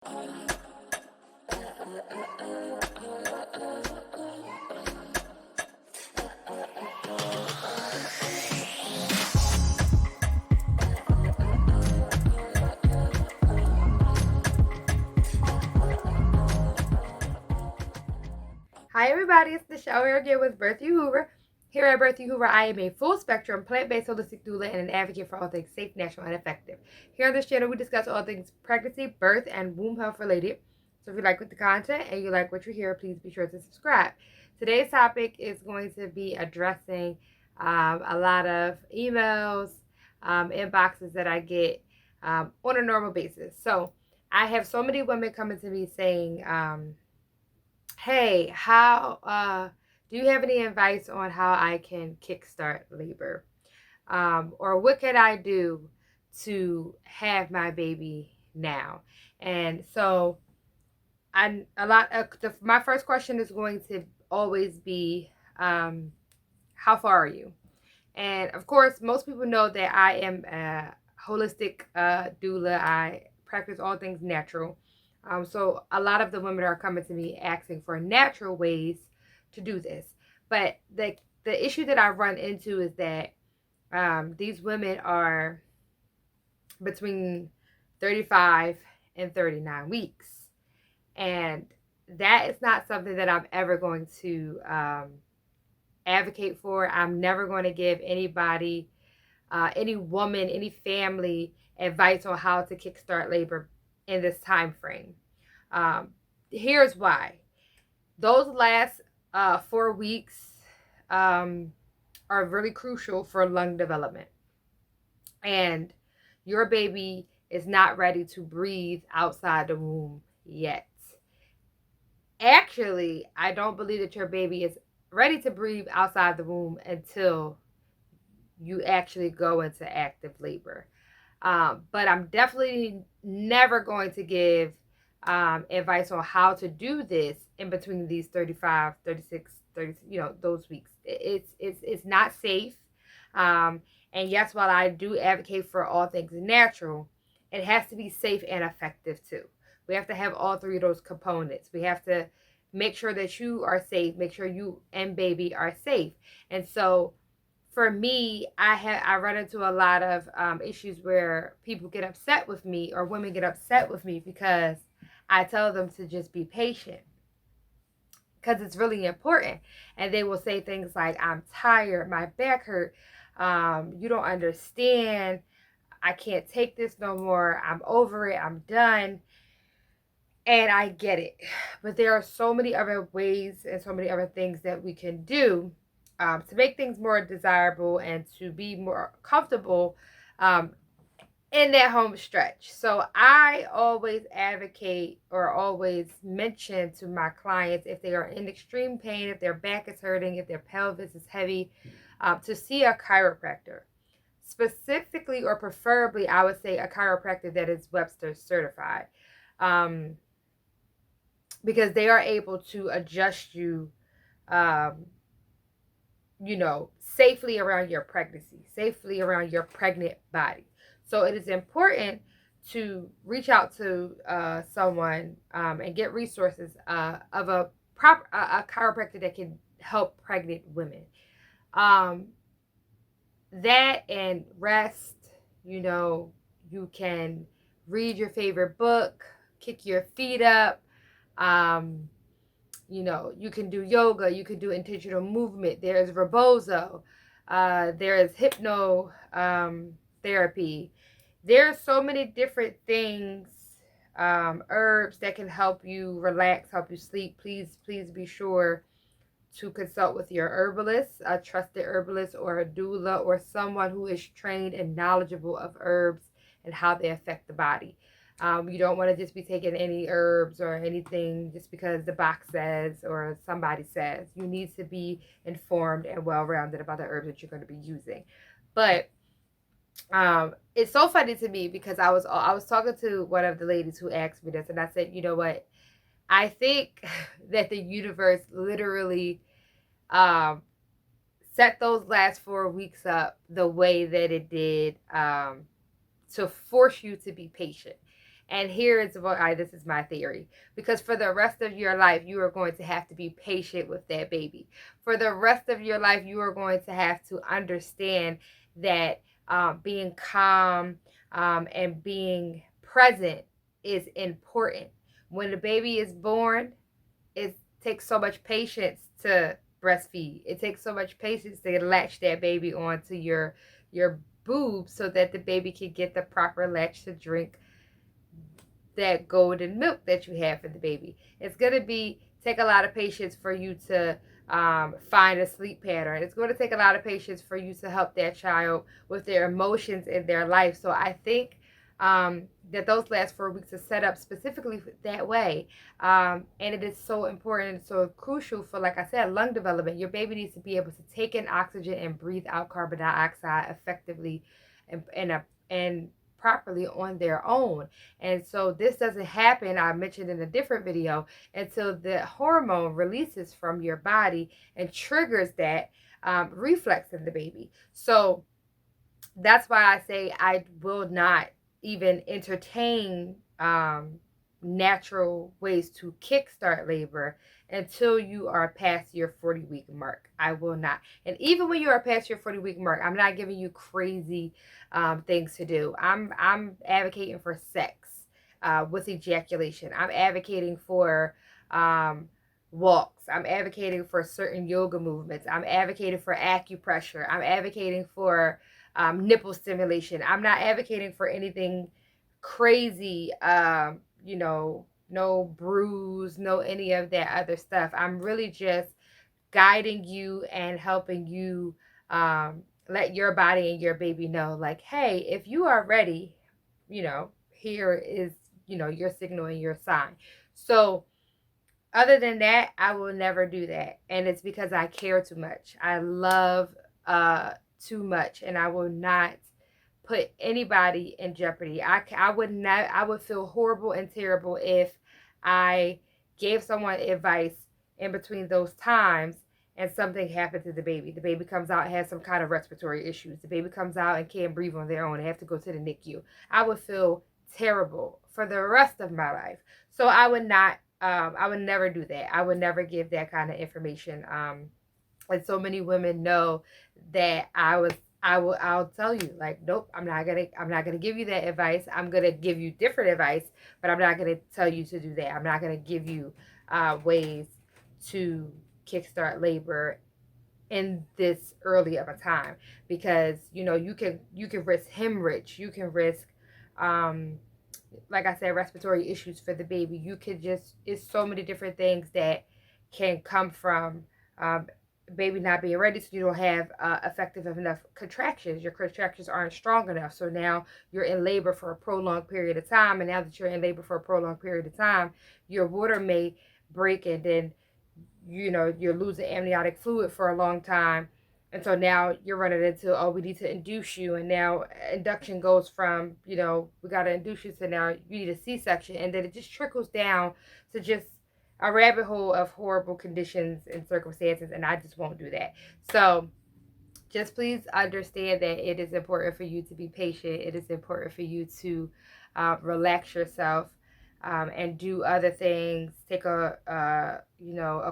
Hi everybody, it's the show here again with birthuhura. Here at birthuhura, I am a full spectrum plant-based holistic doula and an advocate for all things safe, natural, and effective. Here on this channel, we discuss all things pregnancy, birth, and womb health related. So if you like the content and you like what you hear, please be sure to subscribe. Today's topic is going to be addressing a lot of emails, inboxes that I get on a normal basis. So I have so many women coming to me saying, hey, how do you have any advice on how I can kickstart labor? Or what can I do to have my baby now? And so my first question is going to always be, how far are you? And of course, most people know that I am a holistic doula. I practice all things natural. So a lot of the women are coming to me asking for natural ways to do this. But the issue that I run into is that these women are between 35 and 39 weeks. And that is not something that I'm ever going to advocate for. I'm never going to give anybody, any woman, any family advice on how to kickstart labor in this time frame. Here's why. Those last 4 weeks are really crucial for lung development. And your baby is not ready to breathe outside the womb yet. Actually, I don't believe that your baby is ready to breathe outside the womb until you actually go into active labor. But I'm definitely never going to give advice on how to do this in between these 35, 36, 30, those weeks. It's not safe. And yes, while I do advocate for all things natural, it has to be safe and effective too. We have to have all three of those components. We have to make sure that you are safe, make sure you and baby are safe. And so for me, I run into a lot of issues where people get upset with me, or women get upset with me, because I tell them to just be patient, because it's really important. And they will say things like, I'm tired, my back hurt, you don't understand, I can't take this no more, I'm over it, I'm done. And I get it, but there are so many other ways and so many other things that we can do to make things more desirable and to be more comfortable in that home stretch. So I always advocate, or always mention to my clients, if they are in extreme pain, if their back is hurting, if their pelvis is heavy, to see a chiropractor. Specifically, or preferably, I would say a chiropractor that is Webster certified. Because they are able to adjust you, safely around your pregnancy, safely around your pregnant body. So it is important to reach out to someone and get resources of a chiropractor that can help pregnant women. That and rest, you can read your favorite book, kick your feet up. You can do yoga, you can do intentional movement. There's rebozo, there is hypno therapy. There's so many different things, herbs that can help you relax, help you sleep. Please be sure to consult with your herbalist, a trusted herbalist, or a doula, or someone who is trained and knowledgeable of herbs and how they affect the body. You don't want to just be taking any herbs or anything just because the box says or somebody says. You need to be informed and well-rounded about the herbs that you're going to be using. But it's so funny to me, because I was talking to one of the ladies who asked me this, and I said, you know what? I think that the universe literally set those last 4 weeks up the way that it did, to force you to be patient. And here is why this is my theory. Because for the rest of your life, you are going to have to be patient with that baby. For the rest of your life, you are going to have to understand that being calm and being present is important. When the baby is born, it takes so much patience to breastfeed. It takes so much patience to latch that baby onto your boob so that the baby can get the proper latch to drink that golden milk that you have for the baby. It's going to take a lot of patience for you to find a sleep pattern. It's going to take a lot of patience for you to help that child with their emotions in their life. So I think that those last 4 weeks are set up specifically that way. And it is so important, so crucial for, like I said, lung development. Your baby needs to be able to take in oxygen and breathe out carbon dioxide effectively and properly on their own. And so this doesn't happen, I mentioned in a different video, until the hormone releases from your body and triggers that reflex in the baby. So that's why I say I will not even entertain natural ways to kickstart labor until you are past your 40-week mark. I will not. And even when you are past your 40-week mark, I'm not giving you crazy things to do. I'm advocating for sex with ejaculation. I'm advocating for walks. I'm advocating for certain yoga movements. I'm advocating for acupressure. I'm advocating for nipple stimulation. I'm not advocating for anything crazy, no bruise, no any of that other stuff. I'm really just guiding you and helping you let your body and your baby know, like, hey, if you are ready, here is, your signal and your sign. So other than that, I will never do that. And it's because I care too much. I love too much, and I will not put anybody in jeopardy. I would not. I would feel horrible and terrible if I gave someone advice in between those times and something happened to the baby. The baby comes out and has some kind of respiratory issues. The baby comes out and can't breathe on their own. They have to go to the NICU. I would feel terrible for the rest of my life. So I would not. I would never do that. I would never give that kind of information. And so many women know that I'll tell you, like, nope, I'm not gonna give you that advice. I'm gonna give you different advice, but I'm not gonna tell you to do that. I'm not gonna give you ways to kickstart labor in this early of a time, because you can risk hemorrhage, you can risk like I said, respiratory issues for the baby. You could it's so many different things that can come from baby not being ready, so you don't have effective enough contractions. Your contractions aren't strong enough, so now you're in labor for a prolonged period of time, and now that you're in labor for a prolonged period of time, your water may break, and then you're losing amniotic fluid for a long time. And so now you're running into, oh, we need to induce you. And now induction goes from, we got to induce you, to now you need a C-section. And then it just trickles down to just a rabbit hole of horrible conditions and circumstances. And I just won't do that. So just please understand that it is important for you to be patient. It is important for you to relax yourself. And do other things. Take a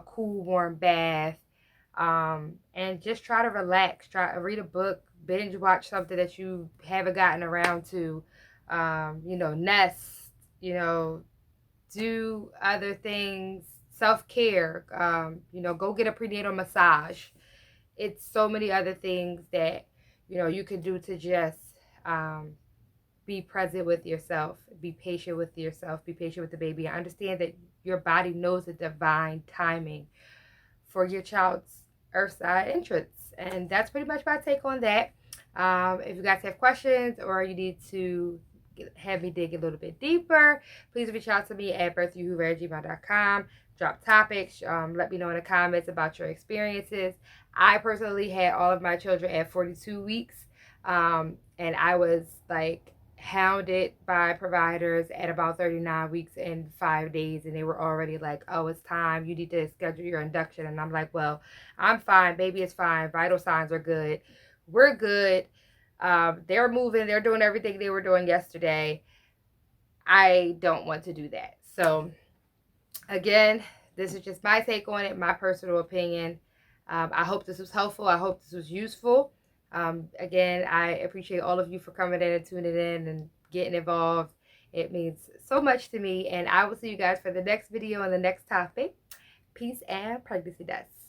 cool, warm bath, and just try to relax. Try to read a book, binge watch something that you haven't gotten around to. Nest. Do other things. Self-care. Go get a prenatal massage. It's so many other things that you can do to just be present with yourself, be patient with yourself, be patient with the baby. I understand that your body knows the divine timing for your child's earthside entrance. And that's pretty much my take on that. If you guys have questions, or you need to have me dig a little bit deeper, please reach out to me at birthuhura@gmail.com. Drop topics. Let me know in the comments about your experiences. I personally had all of my children at 42 weeks. And I was like hounded by providers at about 39 weeks and 5 days, and they were already like, oh, it's time, you need to schedule your induction. And I'm like, well, I'm fine, baby is fine, vital signs are good, we're good. They're moving, they're doing everything they were doing yesterday. I don't want to do that. So again, this is just my take on it, my personal opinion. I hope this was helpful. I hope this was useful. Again, I appreciate all of you for coming in and tuning in and getting involved. It means so much to me. And I will see you guys for the next video and the next topic. Peace and pregnancy deaths.